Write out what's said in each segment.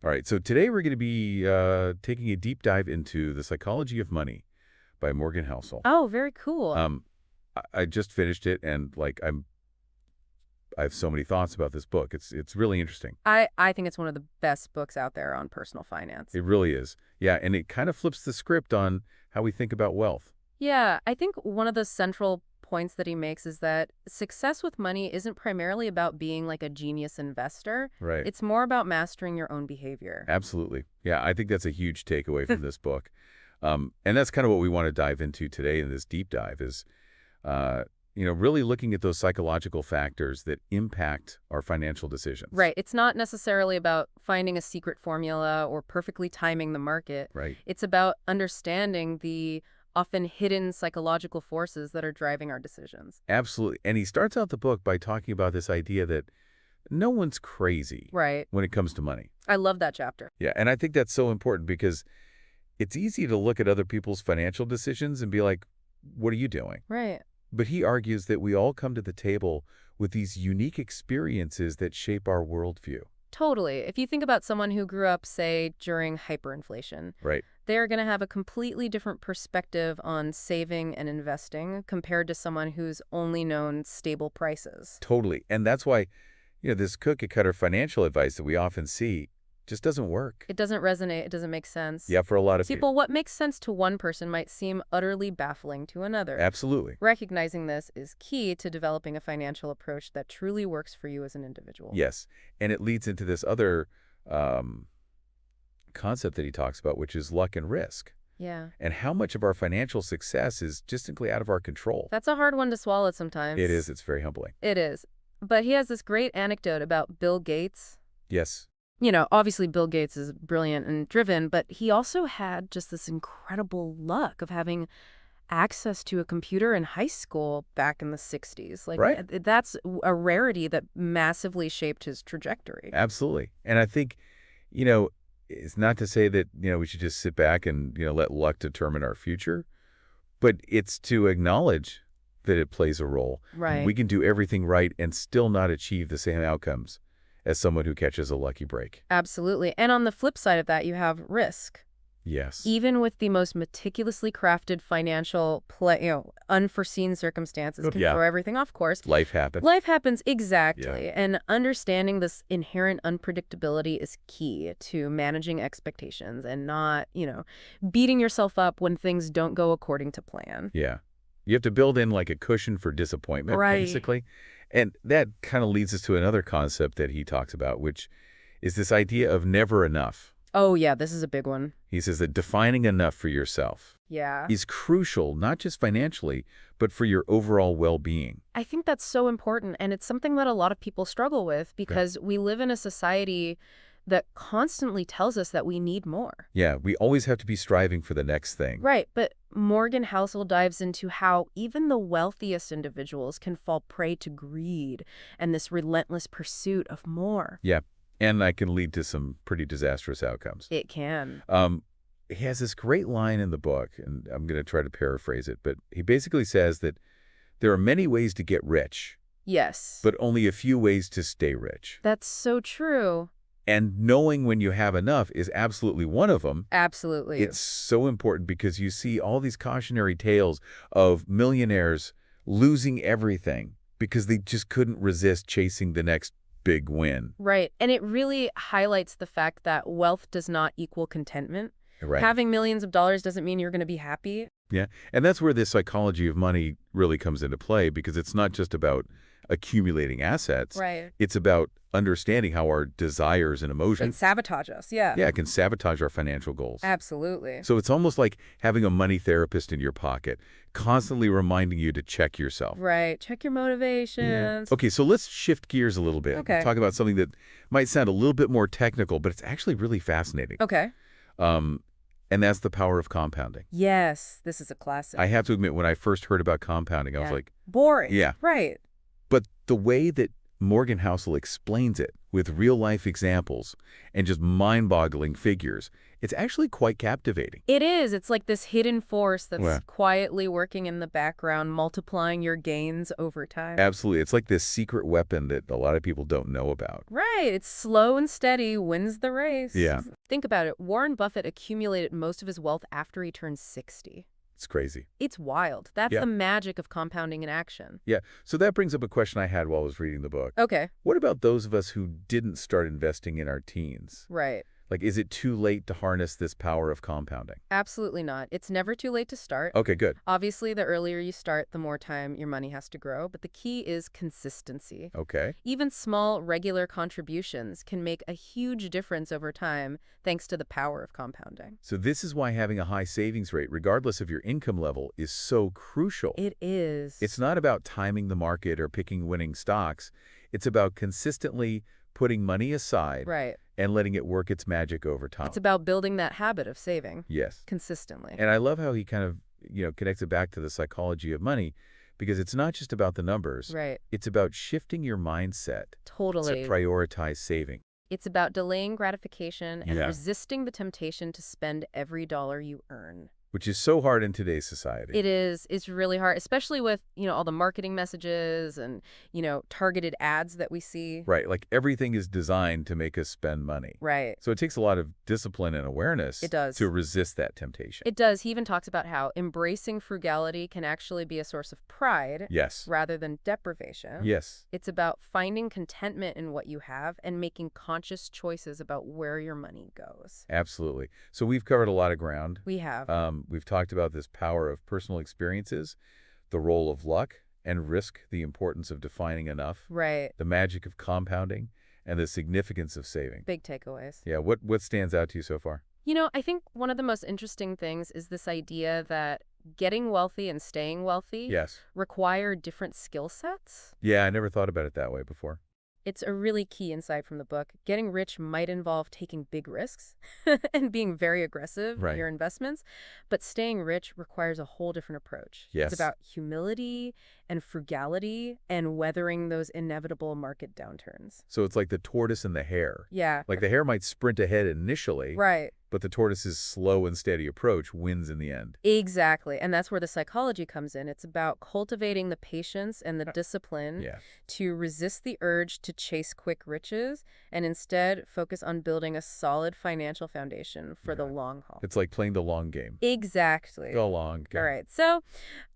All right, so today we're going to be taking a deep dive into The Psychology of Money by Morgan Housel. Oh, very cool. I just finished it, and I have so many thoughts about this book. It's really interesting. I think it's one of the best books out there on personal finance. It really is. Yeah, and it kind of flips the script on how we think about wealth. Yeah, I think one of the central points that he makes is that success with money isn't primarily about being like a genius investor. Right. It's more about mastering your own behavior. Absolutely. Yeah, I think that's a huge takeaway from this book. And that's kind of what we want to dive into today in this deep dive is, really looking at those psychological factors that impact our financial decisions. Right. It's not necessarily about finding a secret formula or perfectly timing the market. Right. It's about understanding the often hidden psychological forces that are driving our decisions. Absolutely. And he starts out the book by talking about this idea that no one's crazy Right. when it comes to money. I love that chapter. Yeah, and I think that's so important because it's easy to look at other people's financial decisions and be like, what are you doing? Right. But he argues that we all come to the table with these unique experiences that shape our worldview. Totally. If you think about someone who grew up, say, during hyperinflation, Right. they're going to have a completely different perspective on saving and investing compared to someone who's only known stable prices. Totally. And that's why, this cookie-cutter financial advice that we often see just doesn't work. It doesn't resonate. It doesn't make sense. Yeah, for a lot of People, what makes sense to one person might seem utterly baffling to another. Absolutely. Recognizing this is key to developing a financial approach that truly works for you as an individual. Yes. And it leads into this other concept that he talks about, which is luck and risk. Yeah. And how much of our financial success is just simply out of our control. That's a hard one to swallow sometimes. It is. It's very humbling. It is. But he has this great anecdote about Bill Gates. Yes. Obviously Bill Gates is brilliant and driven, but he also had just this incredible luck of having access to a computer in high school back in the 60s. Right. That's a rarity that massively shaped his trajectory. Absolutely. And I think, it's not to say that, we should just sit back and, let luck determine our future, but it's to acknowledge that it plays a role. Right. We can do everything right and still not achieve the same outcomes as someone who catches a lucky break. Absolutely. And on the flip side of that, you have risk. Yes. Even with the most meticulously crafted financial unforeseen circumstances can throw everything off course. Life happens. Life happens, exactly. Yeah. And understanding this inherent unpredictability is key to managing expectations and not, beating yourself up when things don't go according to plan. Yeah. You have to build in like a cushion for disappointment, Right. basically. And that kind of leads us to another concept that he talks about, which is this idea of never enough. Oh, yeah, this is a big one. He says that defining enough for yourself Yeah. is crucial, not just financially, but for your overall well-being. I think that's so important, and it's something that a lot of people struggle with because we live in a society that constantly tells us that we need more. Yeah, we always have to be striving for the next thing. Right, but Morgan Housel dives into how even the wealthiest individuals can fall prey to greed and this relentless pursuit of more. Yeah, and that can lead to some pretty disastrous outcomes. It can. He has this great line in the book, and I'm going to try to paraphrase it, but he basically says that there are many ways to get rich, Yes. but only a few ways to stay rich. That's so true. And knowing when you have enough is absolutely one of them. Absolutely. It's so important because you see all these cautionary tales of millionaires losing everything because they just couldn't resist chasing the next big win. Right. And it really highlights the fact that wealth does not equal contentment. Right. Having millions of dollars doesn't mean you're going to be happy. Yeah. And that's where the psychology of money really comes into play because it's not just about accumulating assets. Right. It's about understanding how our desires and And emotions sabotage us. Yeah. it can sabotage our financial goals. Absolutely. So it's almost like having a money therapist in your pocket, constantly reminding you to check yourself. Right. Check your motivations. Okay, so let's shift gears a little bit. Okay. Talk about something that might sound a little bit more technical, but it's actually really fascinating. Okay. And that's the power of compounding. Yes. This is a classic. I have to admit, when I first heard about compounding, I was like, boring. Yeah. Right. but the way that Morgan Housel explains it, with real-life examples and just mind-boggling figures. It's actually quite captivating. It is. It's like this hidden force that's Yeah. quietly working in the background, multiplying your gains over time. Absolutely. It's like this secret weapon that a lot of people don't know about. Right. It's slow and steady, wins the race. Yeah. Think about it. Warren Buffett accumulated most of his wealth after he turned 60. It's crazy. It's wild. That's Yeah. the magic of compounding in action. Yeah. So that brings up a question I had while I was reading the book. Okay. What about those of us who didn't start investing in our teens? Right. Like, is it too late to harness this power of compounding? Absolutely not. It's never too late to start. Okay, good. Obviously, the earlier you start, the more time your money has to grow, but the key is consistency. Okay. Even small, regular contributions can make a huge difference over time thanks to the power of compounding. So this is why having a high savings rate, regardless of your income level, is so crucial. It is. It's not about timing the market or picking winning stocks. It's about consistently putting money aside Right. and letting it work its magic over time. It's about building that habit of saving Yes. consistently. And I love how he kind of, connects it back to the psychology of money, because it's not just about the numbers. Right. It's about shifting your mindset Totally. to prioritize saving. It's about delaying gratification and Yeah. resisting the temptation to spend every dollar you earn. Which is so hard in today's society. It is. It's really hard, especially with, all the marketing messages and, targeted ads that we see. Right. Like everything is designed to make us spend money. Right. So it takes a lot of discipline and awareness It does. to resist that temptation. It does. He even talks about how embracing frugality can actually be a source of pride Yes. rather than deprivation. Yes. It's about finding contentment in what you have and making conscious choices about where your money goes. Absolutely. So we've covered a lot of ground. We have. We've talked about this power of personal experiences, the role of luck and risk, the importance of defining enough, Right. the magic of compounding, and the significance of saving. Big takeaways. Yeah, what stands out to you so far? I think one of the most interesting things is this idea that getting wealthy and staying wealthy Yes. require different skill sets. Yeah, I never thought about it that way before. It's a really key insight from the book. Getting rich might involve taking big risks and being very aggressive Right. in your investments, but staying rich requires a whole different approach. Yes. It's about humility and frugality and weathering those inevitable market downturns. So it's like the tortoise and the hare. Yeah. Like the hare might sprint ahead initially, Right. but the tortoise's slow and steady approach wins in the end. Exactly. And that's where the psychology comes in. It's about cultivating the patience and the discipline Yeah. to resist the urge to chase quick riches and instead focus on building a solid financial foundation for the long haul. It's like playing the long game. Exactly. The long game. All right. So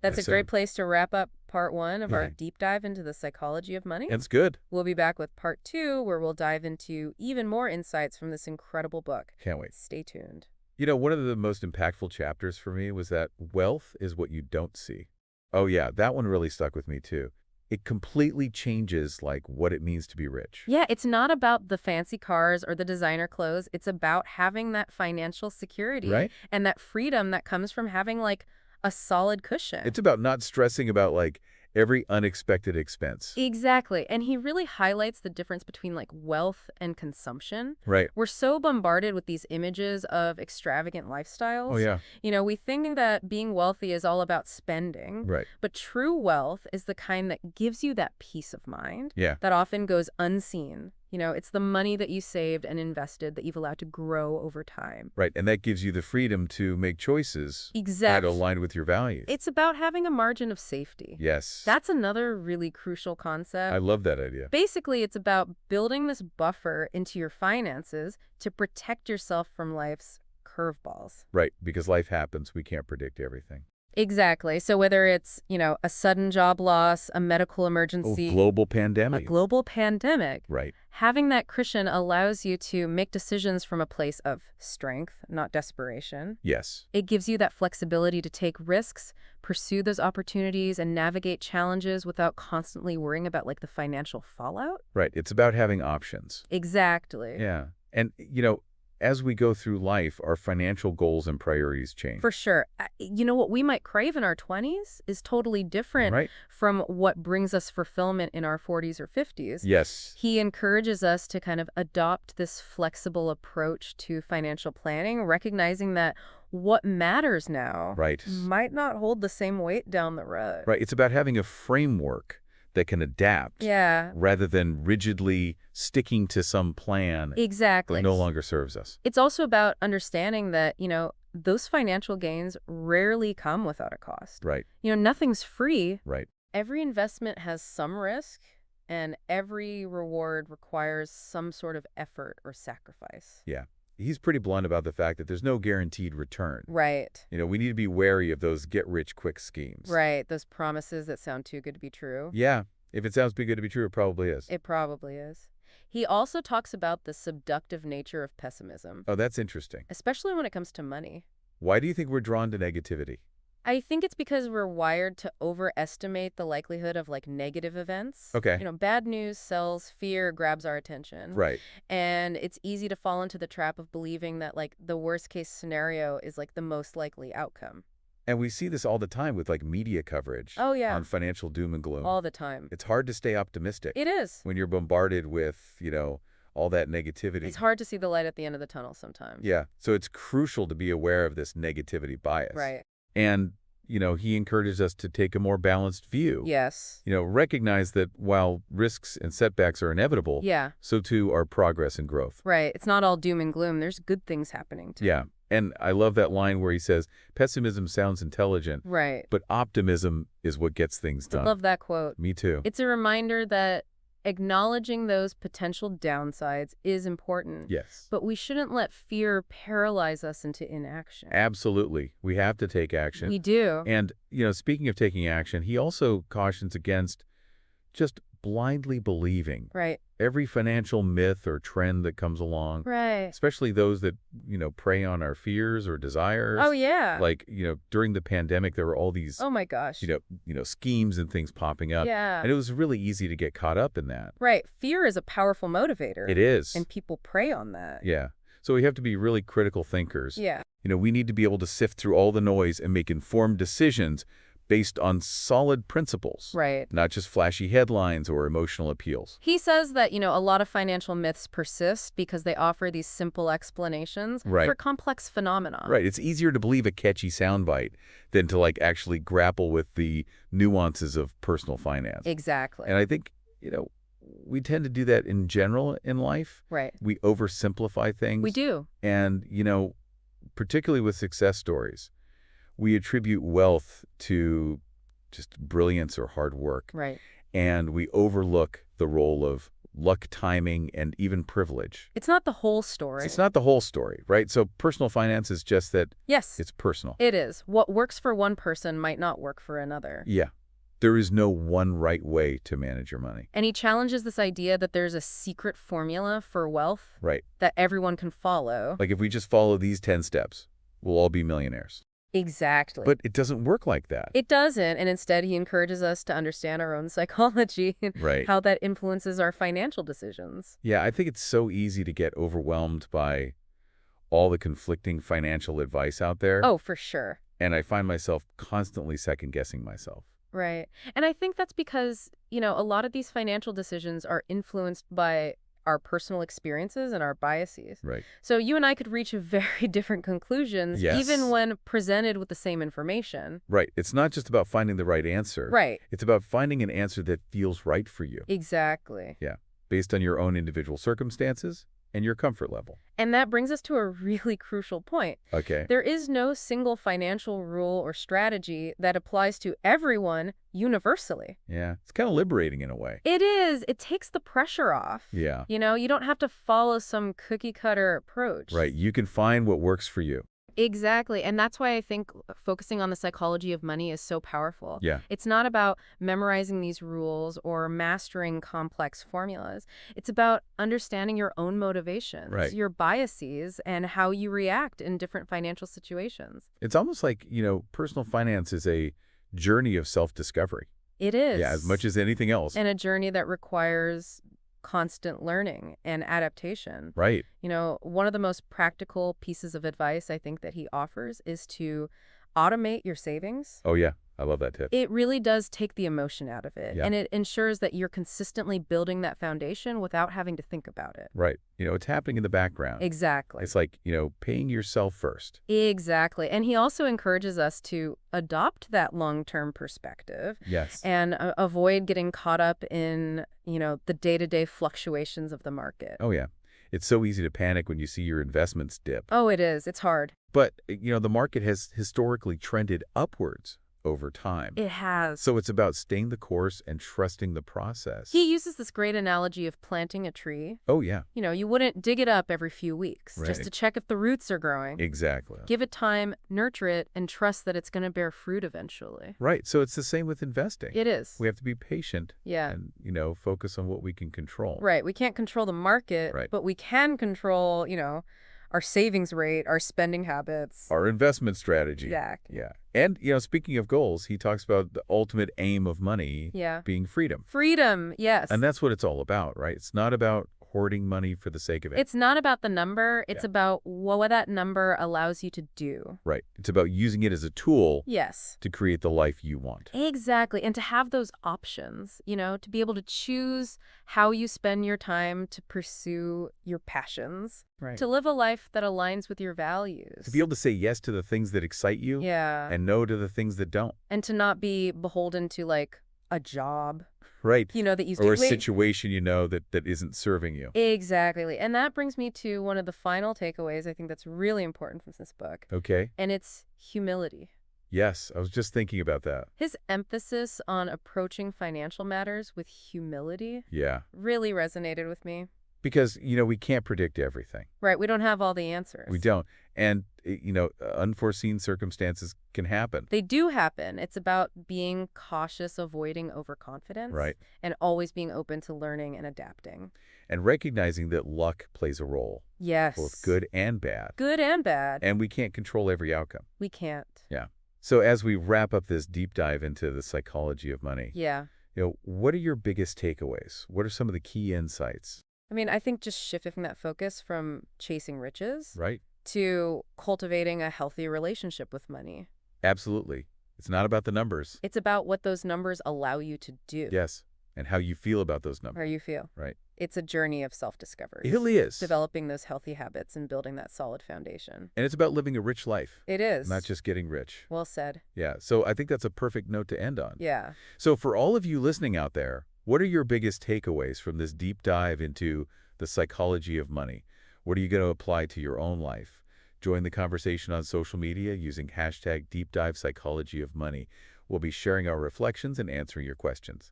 that's Yes, a great sir. place to wrap up part 1 of our Yeah. deep dive into the psychology of money. It's good. We'll be back with part 2, where we'll dive into even more insights from this incredible book. Can't wait. Stay tuned. One of the most impactful chapters for me was that wealth is what you don't see. Oh yeah, that one really stuck with me too. It completely changes what it means to be rich. Yeah, it's not about the fancy cars or the designer clothes. It's about having that financial security Right? and that freedom that comes from having a solid cushion. It's about not stressing about every unexpected expense. Exactly. And he really highlights the difference between wealth and consumption. Right. We're so bombarded with these images of extravagant lifestyles. Oh yeah. We think that being wealthy is all about spending. Right. But true wealth is the kind that gives you that peace of mind Yeah. that often goes unseen. It's the money that you saved and invested that you've allowed to grow over time. Right. And that gives you the freedom to make choices that Exactly. align with your values. It's about having a margin of safety. Yes. That's another really crucial concept. I love that idea. Basically, it's about building this buffer into your finances to protect yourself from life's curveballs. Right. Because life happens. We can't predict everything. Exactly. So whether it's, a sudden job loss, a medical emergency, Global a pandemic. global pandemic, Right. having that cushion allows you to make decisions from a place of strength, not desperation. Yes. It gives you that flexibility to take risks, pursue those opportunities, and navigate challenges without constantly worrying about the financial fallout. Right. It's about having options. Exactly. Yeah. And, as we go through life, our financial goals and priorities change. For sure. What we might crave in our 20s is totally different Right? from what brings us fulfillment in our 40s or 50s. Yes. He encourages us to kind of adopt this flexible approach to financial planning, recognizing that what matters now Right. might not hold the same weight down the road. Right. It's about having a framework that can adapt Yeah, rather than rigidly sticking to some plan that exactly. no longer serves us. It's also about understanding that, those financial gains rarely come without a cost. Right, Nothing's free. right. Every investment has some risk, and every reward requires some sort of effort or sacrifice. Yeah. He's pretty blunt about the fact that there's no guaranteed return. Right. We need to be wary of those get-rich-quick schemes. Right. Those promises that sound too good to be true. Yeah, if it sounds too good to be true, it probably is. It probably is. He also talks about the seductive nature of pessimism, Oh, that's interesting. especially when it comes to money. Why do you think we're drawn to negativity? I think it's because we're wired to overestimate the likelihood of negative events. Okay. Bad news sells, fear grabs our attention. Right. And it's easy to fall into the trap of believing that the worst case scenario is the most likely outcome. And we see this all the time with media coverage Oh, yeah. on financial doom and gloom. All the time. It's hard to stay optimistic It is. when you're bombarded with, all that negativity. It's hard to see the light at the end of the tunnel sometimes. Yeah. So it's crucial to be aware of this negativity bias. Right. And, he encourages us to take a more balanced view. Yes. Recognize that while risks and setbacks are inevitable, Yeah. so too are progress and growth. Right. It's not all doom and gloom. There's good things happening too. Yeah. And I love that line where he says, pessimism sounds intelligent, Right. but optimism is what gets things I done. love that quote. Me too. It's a reminder that acknowledging those potential downsides is important. Yes. But we shouldn't let fear paralyze us into inaction. Absolutely. We have to take action. We do. And, speaking of taking action, he also cautions against just blindly believing Right. every financial myth or trend that comes along, Right. especially those that, prey on our fears or desires. Oh, yeah. During the pandemic, there were all these, Oh, my gosh. schemes and things popping up. Yeah. And it was really easy to get caught up in that. Right. Fear is a powerful motivator. It is. And people prey on that. Yeah. So we have to be really critical thinkers. Yeah. We need to be able to sift through all the noise and make informed decisions based on solid principles. Right. Not just flashy headlines or emotional appeals. He says that, a lot of financial myths persist because they offer these simple explanations Right. for complex phenomena. Right. It's easier to believe a catchy soundbite than to actually grapple with the nuances of personal finance. Exactly. And I think, we tend to do that in general in life. Right. We oversimplify things. We do. And, particularly with success stories, we attribute wealth to just brilliance or hard work. Right. And we overlook the role of luck, timing, and even privilege. It's not the whole story. It's not the whole story, right? So personal finance is just that Yes. it's personal. It is. What works for one person might not work for another. Yeah. There is no one right way to manage your money. And he challenges this idea that there's a secret formula for wealth Right. that everyone can follow. If we just follow these 10 steps, we'll all be millionaires. Exactly. But it doesn't work like that. It doesn't, and instead he encourages us to understand our own psychology and Right. how that influences our financial decisions. Yeah, I think it's so easy to get overwhelmed by all the conflicting financial advice out there. Oh, for sure. And I find myself constantly second-guessing myself. Right. And I think that's because, a lot of these financial decisions are influenced by our personal experiences and our biases. Right. So you and I could reach very different conclusions, Yes. even when presented with the same information. Right. It's not just about finding the right answer. Right. It's about finding an answer that feels right for you. Exactly. Yeah. Based on your own individual circumstances and your comfort level. And that brings us to a really crucial point. Okay. There is no single financial rule or strategy that applies to everyone universally. Yeah. It's kind of liberating in a way. It is. It takes the pressure off. Yeah. You don't have to follow some cookie cutter approach. Right. You can find what works for you. Exactly. And that's why I think focusing on the psychology of money is so powerful. Yeah. It's not about memorizing these rules or mastering complex formulas. It's about understanding your own motivations, Right. your biases, and how you react in different financial situations. It's almost like, personal finance is a journey of self-discovery. It is. Yeah, as much as anything else. And a journey that requires constant learning and adaptation. Right. One of the most practical pieces of advice I think that he offers is to automate your savings. Oh, yeah. I love that tip. It really does take the emotion out of it, Yeah. and it ensures that you're consistently building that foundation without having to think about it. Right. It's happening in the background. Exactly. It's like, paying yourself first. Exactly. And he also encourages us to adopt that long-term perspective Yes. and avoid getting caught up in, the day-to-day fluctuations of the market. Oh, yeah. It's so easy to panic when you see your investments dip. Oh, it is. It's hard. But, the market has historically trended upwards over time. It has. So it's about staying the course and trusting the process. He uses this great analogy of planting a tree. Oh, yeah. You wouldn't dig it up every few weeks just Right. to check if the roots are growing. Exactly. Give it time, nurture it, and trust that it's going to bear fruit eventually. Right. So it's the same with investing. It is. We have to be patient Yeah. and, focus on what we can control. Right. We can't control the market, Right. but we can control, our savings rate, our spending habits. Our investment strategy. Exactly. Yeah. And, speaking of goals, he talks about the ultimate aim of money Yeah. being freedom. Freedom, yes. And that's what it's all about, right? It's not about hoarding money for the sake of it. It's not about the number. It's Yeah. about what that number allows you to do. Right. It's about using it as a tool Yes. to create the life you want. Exactly. And to have those options, to be able to choose how you spend your time to pursue your passions, Right. to live a life that aligns with your values. To be able to say yes to the things that excite you Yeah. and no to the things that don't. And to not be beholden to, a job, Right. that you Or a wait. situation, that isn't serving you. Exactly. And that brings me to one of the final takeaways I think that's really important from this book, Okay. and it's humility. Yes. I was just thinking about that. His emphasis on approaching financial matters with humility Yeah. really resonated with me. Because, we can't predict everything. Right, we don't have all the answers. We don't. And, unforeseen circumstances can happen. They do happen. It's about being cautious, avoiding overconfidence. Right. And always being open to learning and adapting. And recognizing that luck plays a role, Yes. both good and bad. Good and bad. And we can't control every outcome. We can't. Yeah. So as we wrap up this deep dive into the psychology of money, Yeah. what are your biggest takeaways? What are some of the key insights? I think just shifting that focus from chasing riches Right? to cultivating a healthy relationship with money. Absolutely. It's not about the numbers. It's about what those numbers allow you to do. Yes. And how you feel about those How numbers. you feel. Right. It's a journey of self-discovery. It really is. Developing those healthy habits and building that solid foundation. And it's about living a rich life, It is. not just getting rich. Well said. Yeah. So I think that's a perfect note to end on. Yeah. So for all of you listening out there, what are your biggest takeaways from this deep dive into the psychology of money? What are you going to apply to your own life? Join the conversation on social media using hashtag #DeepDivePsychologyOfMoney. We'll be sharing our reflections and answering your questions.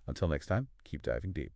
Until next time, keep diving deep.